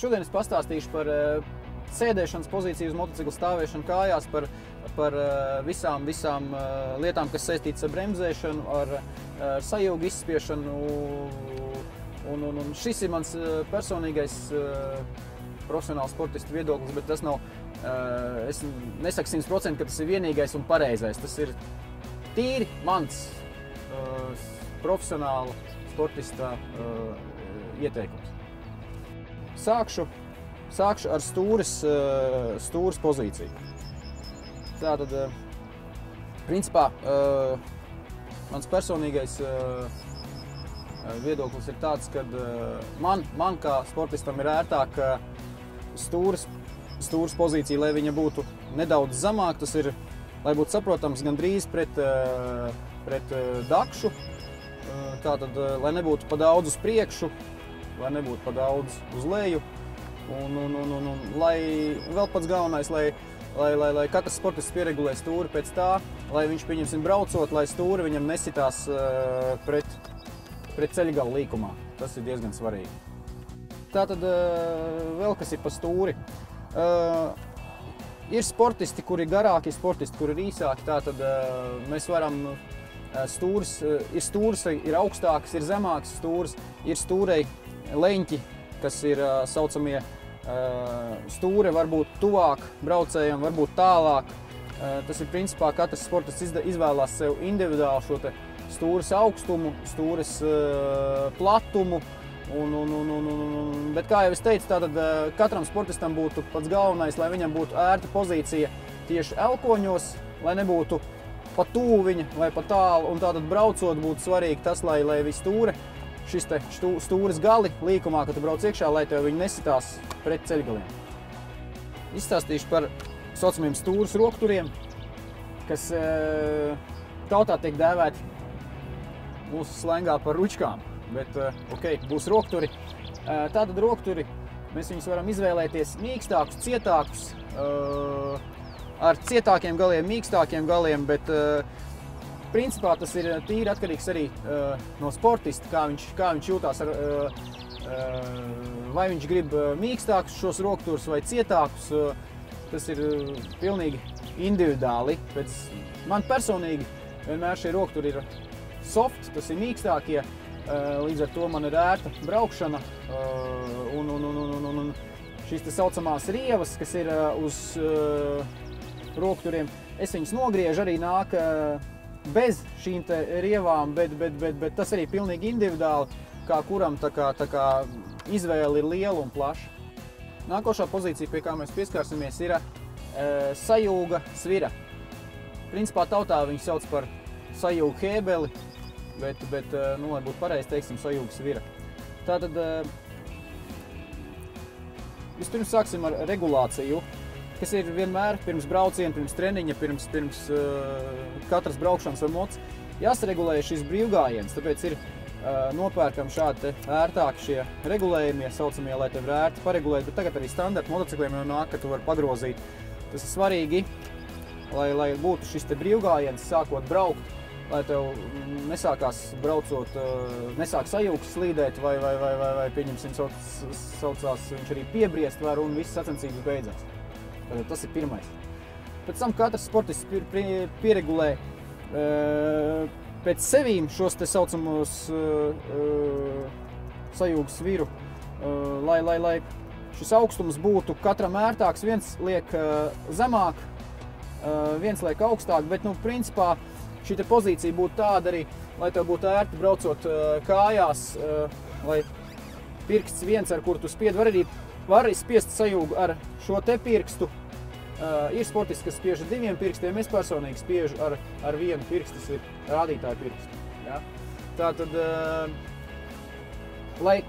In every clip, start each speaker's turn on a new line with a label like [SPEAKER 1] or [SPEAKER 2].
[SPEAKER 1] Šodien es pastāstīšu par sēdēšanas pozīciju uz motocikla, stāvēšanu kājās, par visām lietām, kas saistītas ar bremzēšanu, ar sajūgu izspiešanu. Un šis ir mans personīgais profesionāls sportistu viedoklis, bet tas nav, es nesaku 100%, ka tas ir vienīgais un pareizais. Tas ir tīri mans profesionāla sportista ieteikums. Sākšu ar stūres pozīciju. Tātad, principā, mans personīgais viedoklis ir tāds, ka man kā sportistam ir ērtāk stūres pozīcija, lai viņa būtu nedaudz zemāk. Tas ir, lai būtu saprotams, gandrīz pret dakšu. Tātad, lai nebūtu pa daudz uz priekšu, lai nebūtu pa daudz uz leju. Un lai vēl pats galvenais, lai katrs sportists pieregulē stūri pēc tā, lai viņš, pieņemsim, braucot, lai stūri viņam nesitās pret ceļgalu līkumā. Tas ir diezgan svarīgi. Tātad vēl kas ir pa stūri. Ir sportisti, kuri ir garāki, ir sportisti, kuri ir īsāki. Tātad mēs varam stūris ir augstāks, ir zemāks stūris, ir stūrei leņķi, kas ir saucamie stūri, varbūt tuvāk braucējiem, varbūt tālāk. Tas ir principā katrs sportists izvēlās sev individuāli šo te stūres augstumu, stūres platumu. Bet, kā jau es teicu, tātad katram sportistam būtu pats galvenais, lai viņam būtu ērta pozīcija tieši elkoņos, lai nebūtu pa tuvu viņa vai pa tālu. Un tātad braucot būtu svarīgi tas, lai visi stūre, šis te stūres gali līkumā, kad tu brauc iekšā, lai tev viņi nesitās pret ceļgaliem. Izstāstīšu par saucamiem stūres rokturiem, kas tautā tiek dēvēti mūsu slengā par ručkām. Bet, būs rokturi. Tātad rokturi, mēs viņus varam izvēlēties mīkstākus, cietākus, ar cietākiem galiem, mīkstākiem galiem, bet principā tas ir tīri atkarīgs arī no sportista, kā viņš jūtās, vai viņš grib mīkstākus šos rokturus vai cietākus. Tas ir pilnīgi individuāli. Man personīgi vienmēr šie rokturi ir soft, tas ir mīkstākie. Līdz ar to man ir ērta braukšana un šīs te saucamās rievas, kas ir uz rokturiem, es viņus nogriežu, arī nāk bez šīm te rievām, bet tas arī pilnīgi individuāli, kā kuram tā kā izvēle ir liela un plaša. Nākošā pozīcija, pie kā mēs pieskārsimies, ir sajūga svira. Principā tautā viņu sauc par sajūgu hēbeli, bet lai būtu pareizi, teiksim, sajūga svira. Tātad, vispirms sāksim ar regulāciju, kas ir vienmēr pirms brauciena, pirms treniņa, pirms katras braukšanas ar moc. Jāsaregulē šis brīvgājiens, tāpēc ir nopērkam šādi ērtāki šie regulējumi, saucamie, lai tev ir ērti paregulēt, bet tagad arī standarta motocikliem jau nāk, ka tu vari pagrozīt. Tas ir svarīgi, lai būtu šis te brīvgājiens sākot braukt, lai tev nesākās braucot, nesāk sajūgs slīdēt vai pieņemsim, saucās viņš arī piebriest var un viss sacensības beidzās. Tātad tas ir pirmais. Pēc tam katrs sportists pieregulē pēc sevīm šos te saucamos sajūgas sviru, lai šis augstums būtu katram ērtāks, viens liek zemāk, viens liek augstāk, bet, principā, šī te pozīcija būtu tāda arī, lai tev būtu ērti braucot kājās, lai pirksts viens, ar kuru tu spied, var arī spiest sajūgu ar šo te pirkstu. Ir sportisti, kas spiež ar 2 pirkstiem, es personīgi spiežu ar 1 pirkstu, tas ir rādītāja pirkstu. Ja? Tātad, lai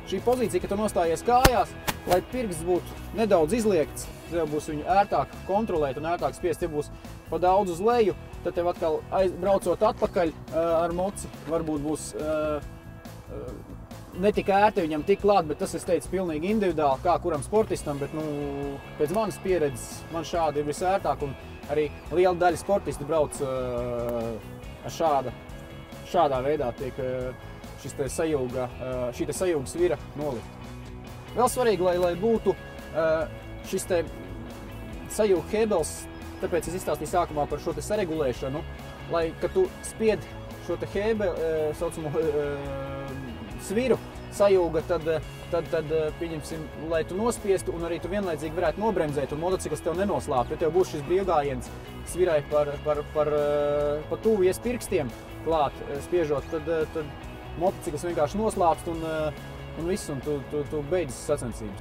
[SPEAKER 1] šī pozīcija, kad tu nostājies kājās, lai pirksts būtu nedaudz izliekts, tev būs viņu ērtāk kontrolēt un ērtāk spiest, ja būs pa daudz uz leju, tad tev atkal braucot atpakaļ ar moci, varbūt būs ne tik ērti viņam tik klāt, bet tas, es teicu, pilnīgi individuāli, kā kuram sportistam, bet, pēc manas pieredzes man šādi ir visērtāk, un arī liela daļa sportisti brauc ar šādā veidā tiek šī te sajūga svira nolikt. Vēl svarīgi, lai būtu šis te sajūga hebels, tāpēc es izstāstīju sākumā par šo te saregulēšanu, lai, kad tu spied šo te saucamo sviru sajūga, tad pieņemsim, lai tu nospiestu un arī tu vienlaicīgi varētu nobremzēt un motocikls tev nenoslāpt. Ja tev būs šis brīvgājiens svirai par tuvu ies pirkstiem klāt spiežot, tad motocikls vienkārši noslāpst un viss, un tu beidzis sacensības.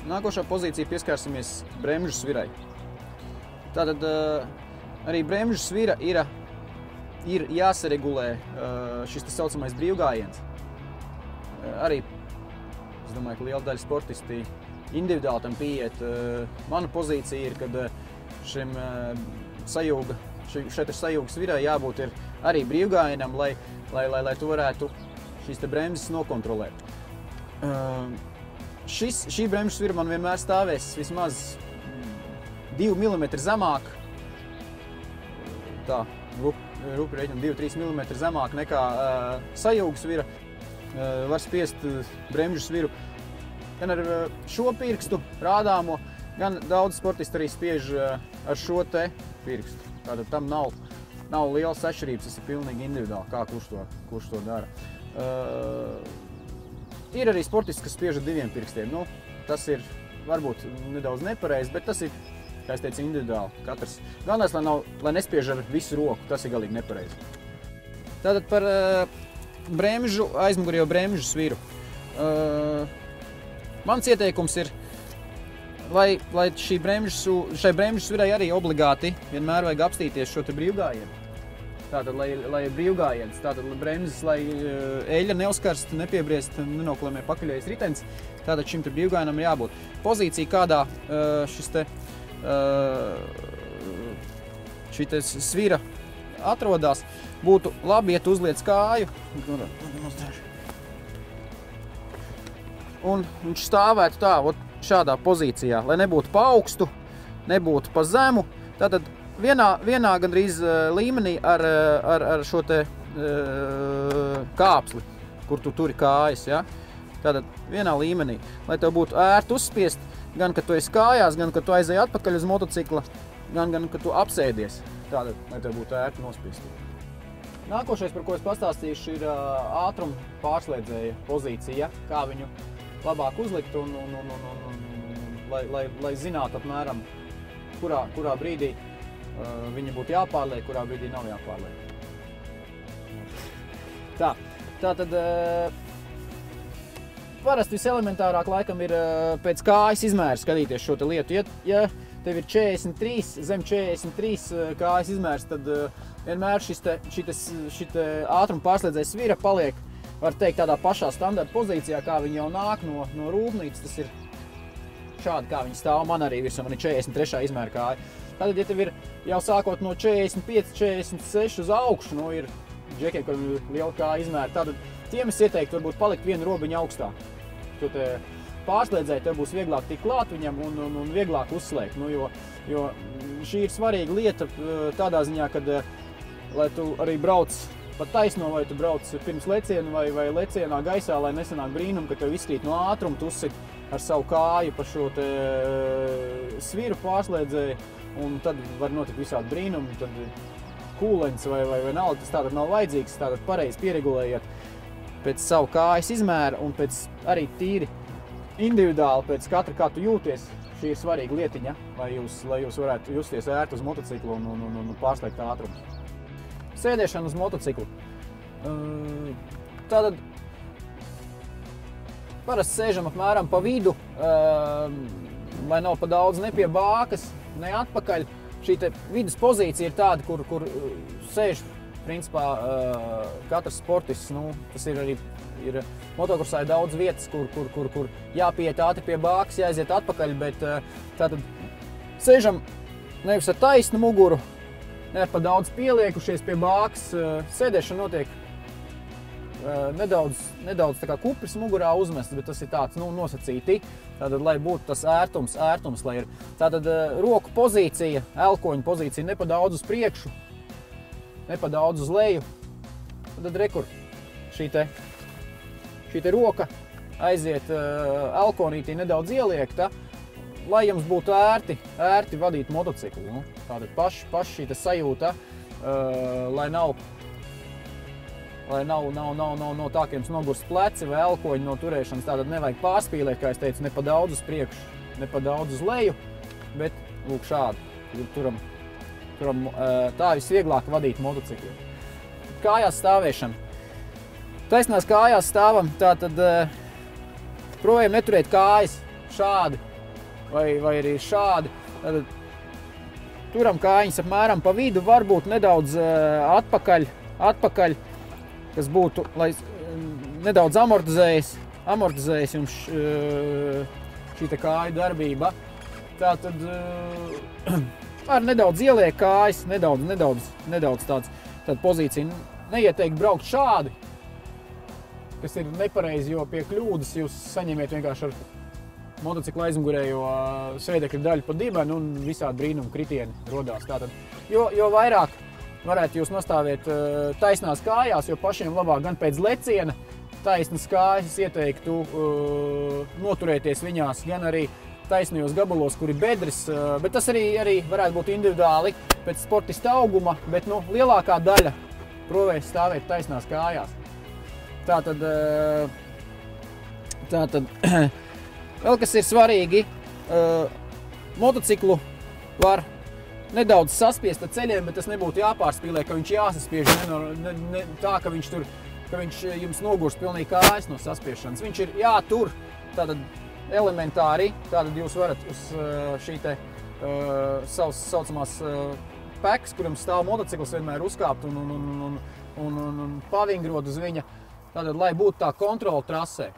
[SPEAKER 1] Nākošā pozīcija pieskārsimies bremžu svirai. Tātad arī bremžu svira ir jāsaregulē šis tā saucamais brīvgājiens. Arī, es domāju, ka liela daļa sportisti individuāli tam pieiet. Mana pozīcija ir, kad šai sajūgas virai jābūt ir arī brīvgājienam, lai tu varētu šīs te bremzes nokontrolēt. Šī bremžu svira man vienmēr stāvēs vismaz 2 mm zemāk, tā, rupi rēķina 2-3 mm zemāk nekā sajūgas vira. Var spiest bremžu sviru gan ar šo pirkstu rādāmo, gan daudz sportisti arī spiež ar šo te pirkstu. Tātad tam nav lielas atšķirības, tas ir pilnīgi individuāli, kā kurš to dara. Ir arī sportisti, kas spiež ar 2 pirkstiem. Nu, tas ir varbūt nedaudz nepareizi, bet tas ir, kā es teicu, individuāli. Katrs. Galvenais, lai nespiež ar visu roku, tas ir galīgi nepareizi. Tātad par aizmugurējo bremžu sviru. Mans ieteikums ir, lai šai bremžu svirai arī obligāti vienmēr vajag apstīties šo te brīvgājienu. Tātad, lai ir brīvgājiens, tātad, lai bremzes, lai eļļa neuzkarst, nepiebriest, nenoklamē pakaļējais ritenis, tātad šim te brīvgājienam ir jābūt. Pozīcija, kādā šī te svira atrodas, būtu labi, ja tu uzliec kāju un viņš stāvētu tā, šādā pozīcijā, lai nebūtu pa augstu, nebūtu pa zemu. Tātad vienā gandrīz līmenī ar šo te kāpsli, kur tu turi kājas. Ja? Tātad vienā līmenī, lai tev būtu ērti uzspiest, gan, kad tu esi kājās, gan, kad tu aizēji atpakaļ uz motocikla, gan, kad tu apsēdies. Tātad, lai tev būtu ērti nospiest. Nākošais, par ko es pastāstīšu, ir ātruma pārslēdzēja pozīcija, kā viņu labāk uzlikt un lai zinātu apmēram, kurā brīdī viņa būtu jāpārliek, kurā brīdī nav jāpārliek. Tātad parasti viselementārāk laikam ir pēc kājas izmēra skatīties šo te lietu. Ja tev ir 43, zem 43 kājas izmērs, tad vienmēr šī ātruma pārslēdzēja svira paliek, var teikt, tādā pašā standarta pozīcijā, kā viņa jau nāk no rūpnīcas. Tas ir šādi, kā viņa stāv. Man arī virsū, man ir 43. izmēra kāja. Tātad, ja tev ir jau sākot no 45, 46 uz augšu, ir džekiem, kuriem ir liela kāja izmēra, tad tiem es ieteiktu varbūt palikt vienu robiņu augstāk. To te pārslēdzēji tev būs vieglāk tikt klāt viņam un vieglāk uzslēgt. Jo šī ir svarīga lieta tādā ziņā, kad, lai tu arī brauc pa taisno, vai tu brauc pirms leciena vai lecienā gaisā, lai nesanāk brīnum, ka tev izkrīt no ātruma, tu uzsit ar savu kāju pa šo te sviru pārslēdzēju, un tad var notikt visādi brīnumi, tad kūleņs vai vienalga, tas tātad nav vajadzīgs, tātad pareizi pieregulējiet pēc savu kājas izmēra un pēc arī tīri individuāli pēc katra, kā tu jūties. Šī ir svarīga lietiņa, lai jūs varētu justies ērti uz motociklu un pārslēgt ātrumu. Sēdēšana uz motociklu. Tātad parasti sēžam apmēram pa vidu, lai nav pa daudz ne pie bākas, ne atpakaļ. Šī te vidus pozīcija ir tāda, kur sēž principā katrs sportists. Tas ir arī motokursā ir daudz vietas, kur jāpiet ātri pie bākas, jāaiziet atpakaļ, bet tātad sēžam nevis ar taisnu muguru, ne ar pa daudz pieliekušies pie bākas. Sēdēšana notiek nedaudz tā kā kupris mugurā uzmest, bet tas ir tāds nosacīti. Tātad, lai būtu tas ērtums, lai ir. Tātad roku pozīcija, elkoņu pozīcija ne pa daudz uz priekšu, ne pa daudz uz leju. Tad rekur šī te roka aiziet elkonītī nedaudz ieliekta, lai jums būtu ērti vadīt motociklu. Nu, tātad paši šī sajūta, lai nav tā, ka jums nogurs pleci vai elkoņi no turēšanas. Tātad nevajag pārspīlēt, kā es teicu, ne pa daudz uz priekšu, ne pa daudz uz leju, bet lūk šādi. Turam tā visvieglāk vadīt motociklu. Kājās stāvēšana. Taisnās kājās stāvam, tātad provējam neturēt kājas šādi vai arī šādi. Tātad turam kājiņas apmēram pa vidu, varbūt nedaudz atpakaļ, kas būtu, lai nedaudz amortizējas jums šī kāju darbība. Tātad var nedaudz ieliek kājas, nedaudz tāda pozīcija. Neieteikt braukt šādi, kas ir nepareizi, jo pie kļūdas jūs saņemiet vienkārši ar motocikla aizmugurējo sēdekļa daļu pa dibenu un visādi brīnumu kritieni rodās. Tātad, jo vairāk varētu jūs nostāvēt taisnās kājās, jo pašiem labāk gan pēc leciena taisnas kājas ieteiktu noturēties viņās, gan arī taisnajos gabalos, kur ir bedres, bet tas arī varētu būt individuāli pēc sportista auguma, bet lielākā daļa provēs stāvēt taisnās kājās. Tātad vēl kas ir svarīgi, motociklu var nedaudz saspiest ar ceļiem, bet tas nebūtu jāpārspīlē, ka viņš jāsaspiež tā, ka viņš jums nogurs pilnīgi kājas no saspiešanas. Viņš ir jātur tātad elementāri, tātad jūs varat uz šī savas saucamās pekas, kuram stāv motocikls, vienmēr uzkāpt un pavingrot uz viņa, tātad, lai būtu tā kontrola trasē.